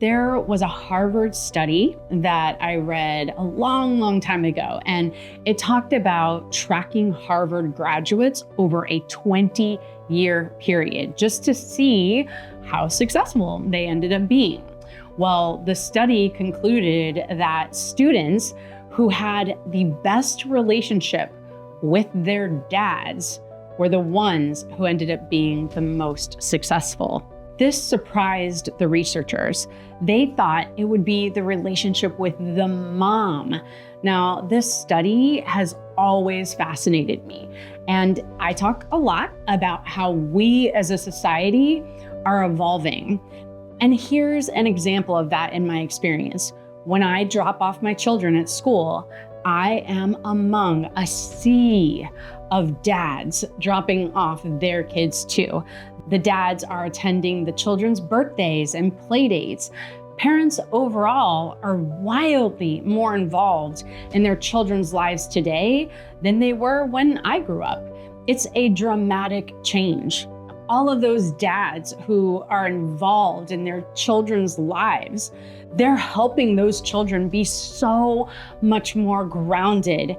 There was a Harvard study that I read a long time ago, and it talked about tracking Harvard graduates over a 20-year period just to see how successful they ended up being. Well, the study concluded that students who had the best relationship with their dads were the ones who ended up being the most successful. This surprised the researchers. They thought it would be the relationship with the mom. Now, this study has always fascinated me, and I talk a lot about how we as a society are evolving. And here's an example of that in my experience. When I drop off my children at school, I am among a sea of dads dropping off their kids too. The dads are attending the children's birthdays and play dates. Parents overall are wildly more involved in their children's lives today than they were when I grew up. It's a dramatic change. All of those dads who are involved in their children's lives, they're helping those children be so much more grounded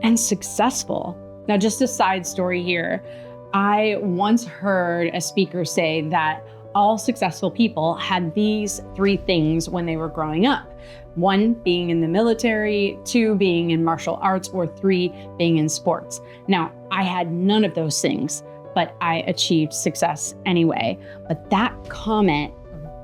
and successful. Now, just a side story here. I once heard a speaker say that all successful people had these 3 things when they were growing up. 1, being in the military, 2, being in martial arts, or 3, being in sports. Now, I had none of those things, but I achieved success anyway. But that comment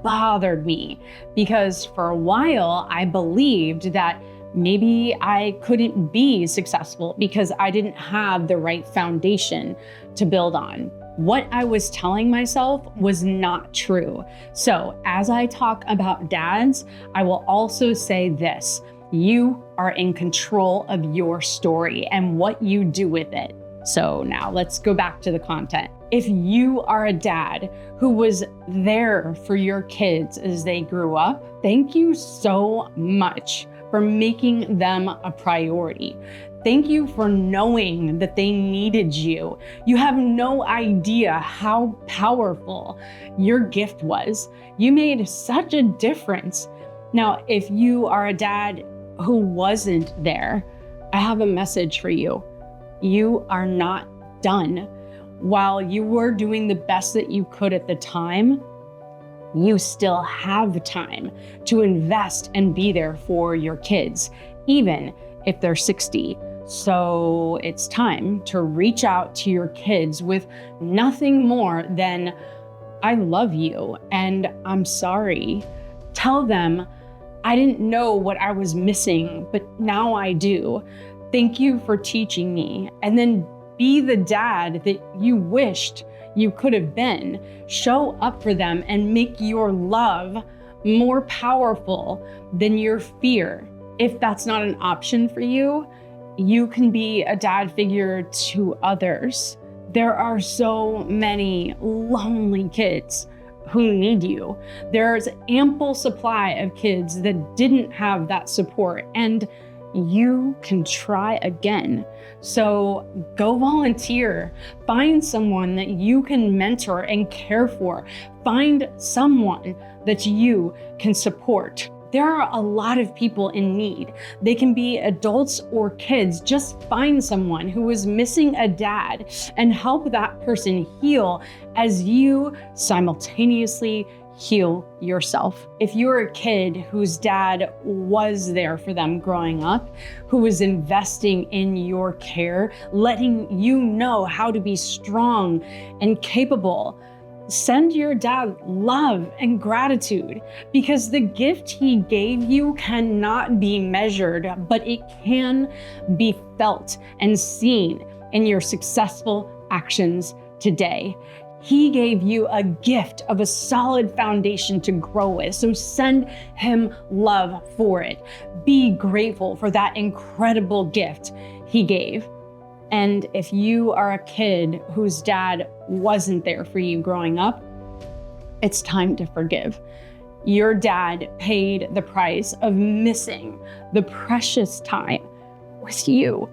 bothered me because for a while I believed that maybe I couldn't be successful because I didn't have the right foundation to build on. What I was telling myself was not true. So as I talk about dads, I will also say this: you are in control of your story and what you do with it. So now let's go back to the content. If you are a dad who was there for your kids as they grew up, thank you so much for making them a priority. Thank you for knowing that they needed you. You have no idea how powerful your gift was. You made such a difference. Now, if you are a dad who wasn't there, I have a message for you. You are not done. While you were doing the best that you could at the time, you still have time to invest and be there for your kids, even if they're 60. So it's time to reach out to your kids with nothing more than, I love you and I'm sorry. Tell them, I didn't know what I was missing, but now I do. Thank you for teaching me. And then be the dad that you wished you could have been. Show up for them and make your love more powerful than your fear. If that's not an option for you, you can be a dad figure to others. There are so many lonely kids who need you. There's ample supply of kids that didn't have that support, and you can try again. So go volunteer. Find someone that you can mentor and care for. Find someone that you can support. There are a lot of people in need. They can be adults or kids. Just find someone who is missing a dad and help that person heal as you simultaneously heal yourself. If you're a kid whose dad was there for them growing up, who was investing in your care, letting you know how to be strong and capable, send your dad love and gratitude, because the gift he gave you cannot be measured, but it can be felt and seen in your successful actions today. He gave you a gift of a solid foundation to grow with, so send him love for it. Be grateful for that incredible gift he gave. And if you are a kid whose dad wasn't there for you growing up, it's time to forgive. Your dad paid the price of missing the precious time with you.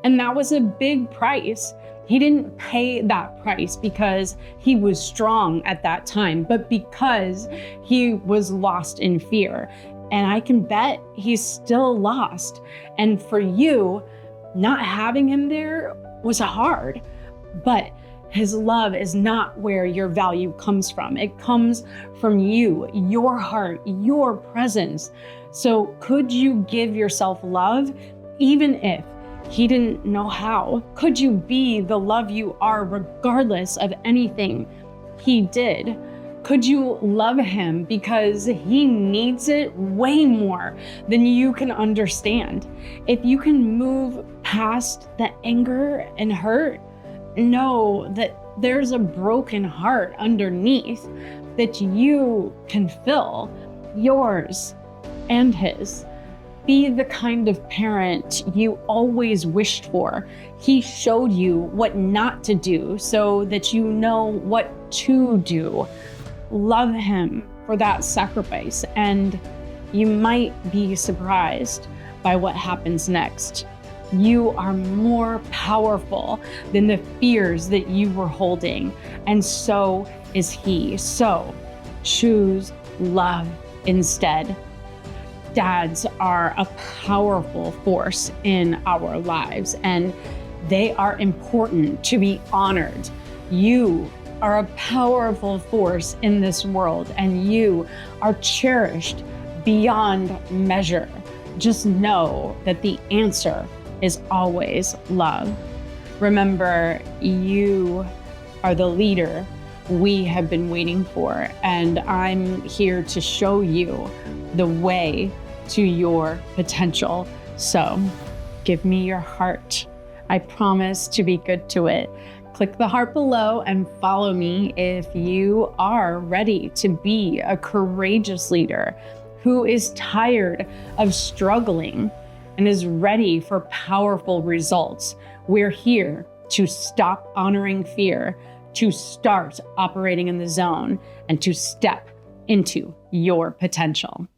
And that was a big price. He didn't pay that price because he was strong at that time, but because he was lost in fear. And I can bet he's still lost. And for you, not having him there was hard, but his love is not where your value comes from. It comes from you, your heart, your presence. So could you give yourself love even if he didn't know how? Could you be the love you are regardless of anything he did? Could you love him because he needs it way more than you can understand? If you can move past the anger and hurt, know that there's a broken heart underneath that you can fill, yours and his. Be the kind of parent you always wished for. He showed you what not to do so that you know what to do. Love him for that sacrifice, and you might be surprised by what happens next. You are more powerful than the fears that you were holding, and so is he. So choose love instead. Dads are a powerful force in our lives, and they are important to be honored. You are a powerful force in this world, and you are cherished beyond measure. Just know that the answer is always love. Remember, you are the leader we have been waiting for, and I'm here to show you the way to your potential. So give me your heart. I promise to be good to it. Click the heart below and follow me if you are ready to be a courageous leader who is tired of struggling and is ready for powerful results. We're here to stop honoring fear, to start operating in the zone, and to step into your potential.